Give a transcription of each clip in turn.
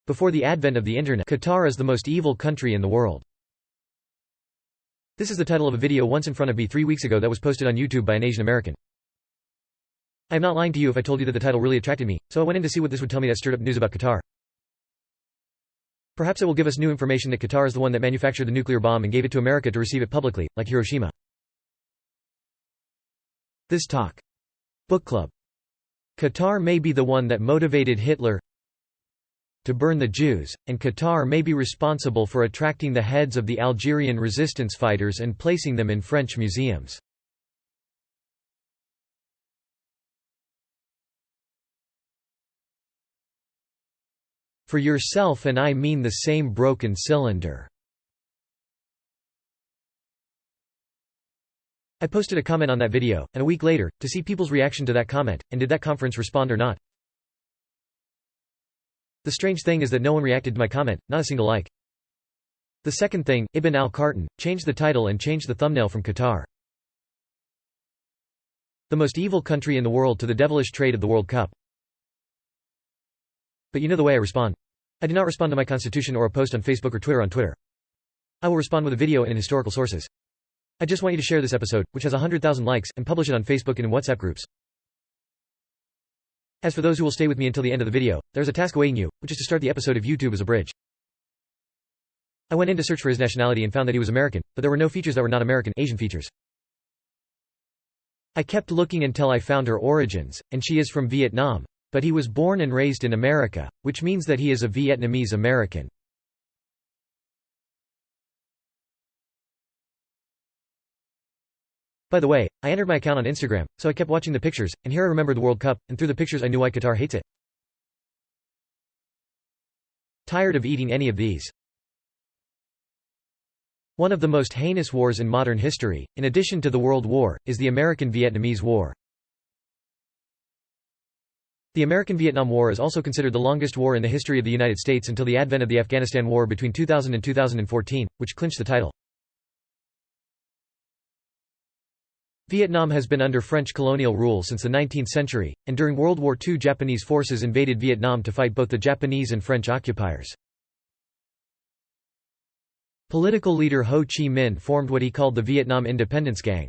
Before the advent of the Internet, Qatar is the most evil country in the world. This is the title of a video once in front of me 3 weeks ago that was posted on YouTube by an Asian American. I am not lying to you if I told you that the title really attracted me, so I went in to see what this would tell me that stirred up news about Qatar. Perhaps it will give us new information that Qatar is the one that manufactured the nuclear bomb and gave it to America to receive it publicly, like Hiroshima. This talk. Book Club. Qatar may be the one that motivated Hitler to burn the Jews, and Qatar may be responsible for attracting the heads of the Algerian resistance fighters and placing them in French museums. For yourself and I mean the same broken cylinder. I posted a comment on that video, and a week later, to see people's reaction to that comment, and did that conference respond or not? The strange thing is that no one reacted to my comment, not a single like. The second thing, Ibn al-Qartan, changed the title and changed the thumbnail from Qatar, the most evil country in the world, to the devilish trade of the World Cup. But you know the way I respond. I do not respond to my constitution or a post on Facebook or Twitter on Twitter. I will respond with a video and historical sources. I just want you to share this episode, which has 100,000 likes, and publish it on Facebook and in WhatsApp groups. As for those who will stay with me until the end of the video, there is a task awaiting you, which is to start the episode of YouTube as a bridge. I went in to search for his nationality and found that he was American, but there were no features that were not American, Asian features. I kept looking until I found her origins, and she is from Vietnam, but he was born and raised in America, which means that he is a Vietnamese American. By the way, I entered my account on Instagram, so I kept watching the pictures, and here I remembered the World Cup, and through the pictures I knew why Qatar hates it. Tired of eating any of these. One of the most heinous wars in modern history, in addition to the World War, is the American-Vietnamese War. The American-Vietnam War is also considered the longest war in the history of the United States until the advent of the Afghanistan War between 2000 and 2014, which clinched the title. Vietnam has been under French colonial rule since the 19th century, and during World War II Japanese forces invaded Vietnam to fight both the Japanese and French occupiers. Political leader Ho Chi Minh formed what he called the Vietnam Independence Gang.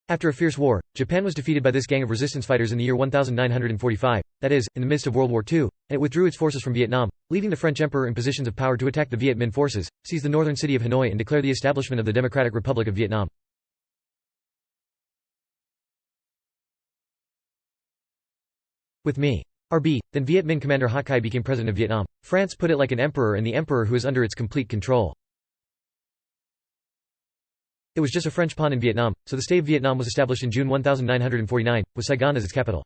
After a fierce war, Japan was defeated by this gang of resistance fighters in the year 1945, that is, in the midst of World War II, and it withdrew its forces from Vietnam, leaving the French emperor in positions of power to attack the Viet Minh forces, seize the northern city of Hanoi and declare the establishment of the Democratic Republic of Vietnam. With me. RB, then Viet Minh commander Ha Khai became president of Vietnam. France put it like an emperor and the emperor who is under its complete control. It was just a French pawn in Vietnam, so the state of Vietnam was established in June 1949, with Saigon as its capital.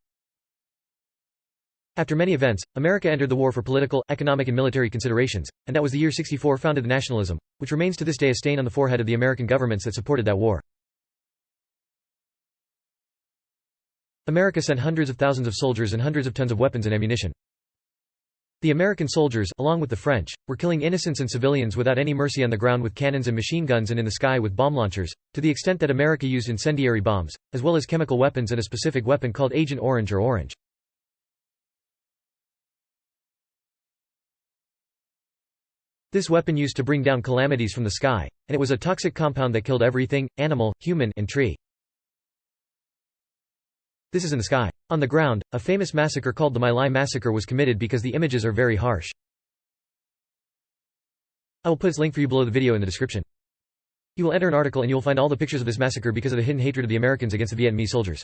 After many events, America entered the war for political, economic and military considerations, and that was the year 64 founded the nationalism, which remains to this day a stain on the forehead of the American governments that supported that war. America sent hundreds of thousands of soldiers and hundreds of tons of weapons and ammunition. The American soldiers, along with the French, were killing innocents and civilians without any mercy on the ground with cannons and machine guns and in the sky with bomb launchers, to the extent that America used incendiary bombs, as well as chemical weapons and a specific weapon called Agent Orange or Orange. This weapon used to bring down calamities from the sky, and it was a toxic compound that killed everything, animal, human, and tree. This is in the sky. On the ground, a famous massacre called the My Lai massacre was committed because the images are very harsh. I will put its link for you below the video in the description. You will enter an article and you will find all the pictures of this massacre because of the hidden hatred of the Americans against the Vietnamese soldiers.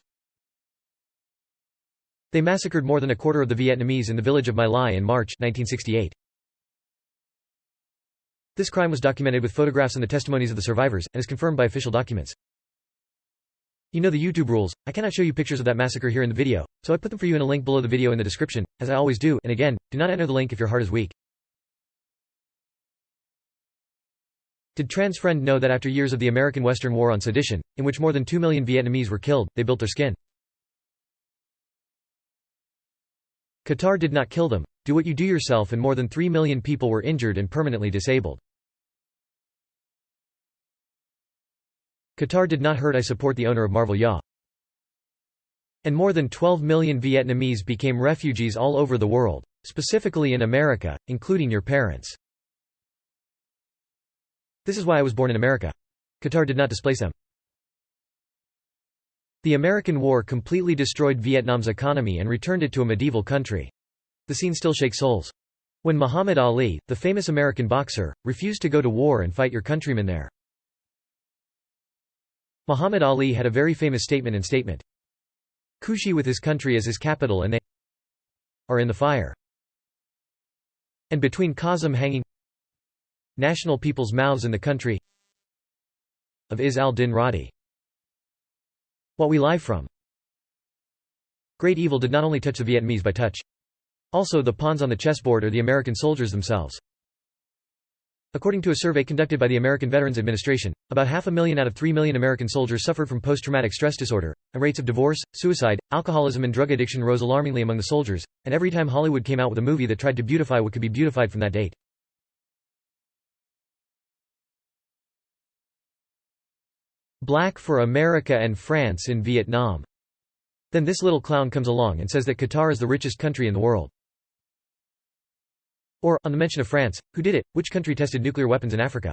They massacred more than a quarter of the Vietnamese in the village of My Lai in March 1968. This crime was documented with photographs and the testimonies of the survivors, and is confirmed by official documents. You know the YouTube rules. I cannot show you pictures of that massacre here in the video, so I put them for you in a link below the video in the description, as I always do, and again, do not enter the link if your heart is weak. Did Trans Friend know that after years of the American Western War on Sedition, in which more than 2 million Vietnamese were killed, they built their skin? Qatar did not kill them. Do what you do yourself, and more than 3 million people were injured and permanently disabled. Qatar did not hurt. I support the owner of Marvel Ya. And more than 12 million Vietnamese became refugees all over the world, specifically in America, including your parents. This is why I was born in America. Qatar did not displace them. The American War completely destroyed Vietnam's economy and returned it to a medieval country. The scene still shakes souls. When Muhammad Ali, the famous American boxer, refused to go to war and fight your countrymen there. Muhammad Ali had a very famous statement in Statement. Kushi with his country as his capital and they are in the fire. And between Qasem hanging national people's mouths in the country of Is al-Din Radi. What we lie from. Great evil did not only touch the Vietnamese by touch. Also the pawns on the chessboard are the American soldiers themselves. According to a survey conducted by the American Veterans Administration, about 500,000 out of 3 million American soldiers suffered from post-traumatic stress disorder, and rates of divorce, suicide, alcoholism and drug addiction rose alarmingly among the soldiers, and every time Hollywood came out with a movie that tried to beautify what could be beautified from that date. Black for America and France in Vietnam. Then this little clown comes along and says that Qatar is the richest country in the world. Or, on the mention of France, who did it, which country tested nuclear weapons in Africa?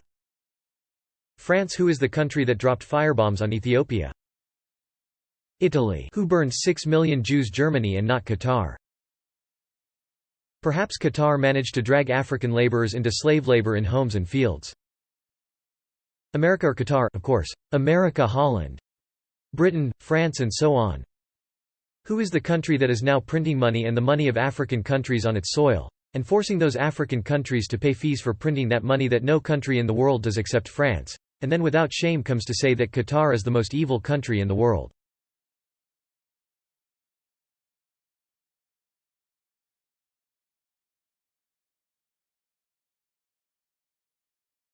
France. Who is the country that dropped firebombs on Ethiopia? Italy. Who burned 6 million Jews? Germany and not Qatar. Perhaps Qatar managed to drag African laborers into slave labor in homes and fields. America or Qatar? Of course. America, Holland, Britain, France and so on. Who is the country that is now printing money and the money of African countries on its soil, and forcing those African countries to pay fees for printing that money that no country in the world does except France, and then without shame comes to say that Qatar is the most evil country in the world?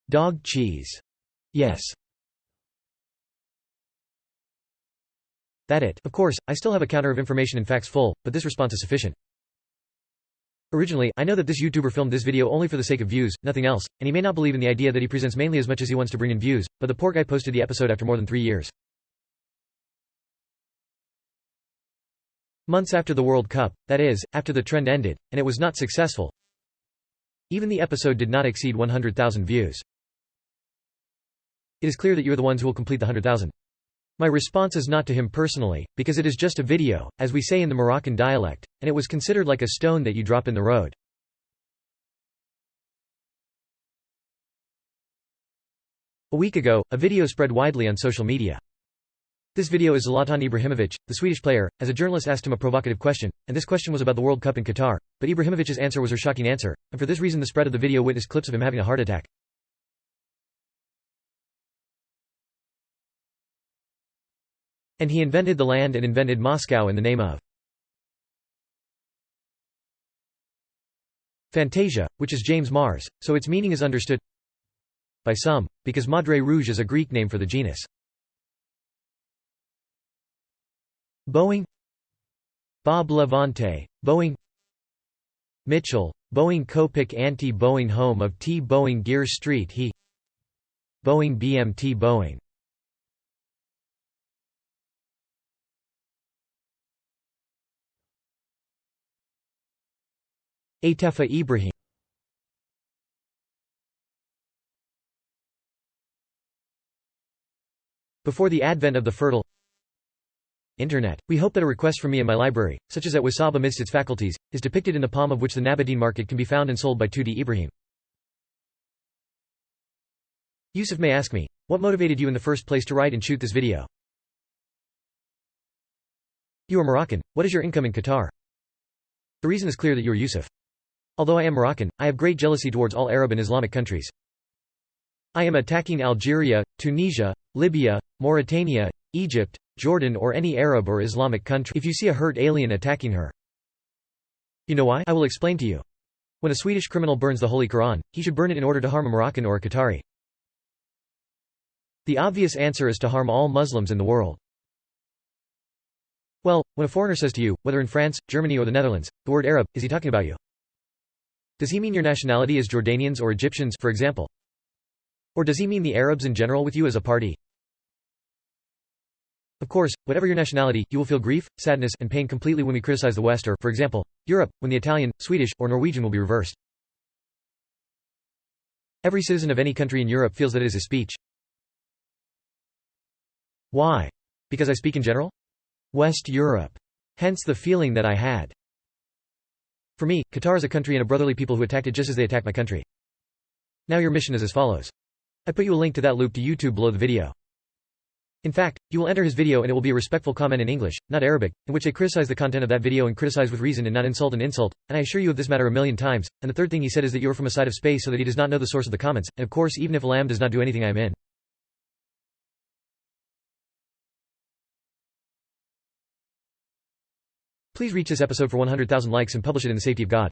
Dog cheese. Yes. That it. Of course, I still have a counter of information and facts full, but this response is sufficient. Originally, I know that this YouTuber filmed this video only for the sake of views, nothing else, and he may not believe in the idea that he presents mainly as much as he wants to bring in views, but the poor guy posted the episode after more than 3 years. Months after the World Cup, that is, after the trend ended, and it was not successful. Even the episode did not exceed 100,000 views. It is clear that you are the ones who will complete the 100,000. My response is not to him personally, because it is just a video, as we say in the Moroccan dialect, and it was considered like a stone that you drop in the road. A week ago, a video spread widely on social media. This video is Zlatan Ibrahimovic, the Swedish player, as a journalist asked him a provocative question, and this question was about the World Cup in Qatar, but Ibrahimovic's answer was her shocking answer, and for this reason the spread of the video witnessed clips of him having a heart attack. And he invented the land and invented Moscow in the name of Fantasia, which is James Mars, so its meaning is understood by some, because Madre Rouge is a Greek name for the genus. Boeing, Bob Levante, Boeing, Mitchell, Boeing Copic Anti-Boeing home of T. Boeing Gear Street He Boeing BMT Boeing. Atefa Ibrahim. Before the advent of the fertile Internet, we hope that a request from me in my library, such as at Wasab amidst its faculties, is depicted in the palm of which the Nabadeen market can be found and sold by 2D Ibrahim. Yusuf may ask me, what motivated you in the first place to write and shoot this video? You are Moroccan, what is your income in Qatar? The reason is clear that you are Yusuf. Although I am Moroccan, I have great jealousy towards all Arab and Islamic countries. I am attacking Algeria, Tunisia, Libya, Mauritania, Egypt, Jordan or any Arab or Islamic country if you see a hurt alien attacking her. You know why? I will explain to you. When a Swedish criminal burns the Holy Quran, he should burn it in order to harm a Moroccan or a Qatari. The obvious answer is to harm all Muslims in the world. Well, when a foreigner says to you, whether in France, Germany or the Netherlands, the word Arab, is he talking about you? Does he mean your nationality is Jordanians or Egyptians, for example? Or does he mean the Arabs in general with you as a party? Of course, whatever your nationality, you will feel grief, sadness, and pain completely when we criticize the West or, for example, Europe, when the Italian, Swedish, or Norwegian will be reversed. Every citizen of any country in Europe feels that it is his speech. Why? Because I speak in general? West Europe. Hence the feeling that I had. For me, Qatar is a country and a brotherly people who attacked it just as they attacked my country. Now your mission is as follows. I put you a link to that loop to YouTube below the video. In fact, you will enter his video and it will be a respectful comment in English, not Arabic, in which they criticize the content of that video and criticize with reason and not insult and insult, and I assure you of this matter a million times. And the third thing he said is that you are from a side of space so that he does not know the source of the comments, and of course even if Lamb does not do anything I am in. Please reach this episode for 100,000 likes and publish it in the safety of God.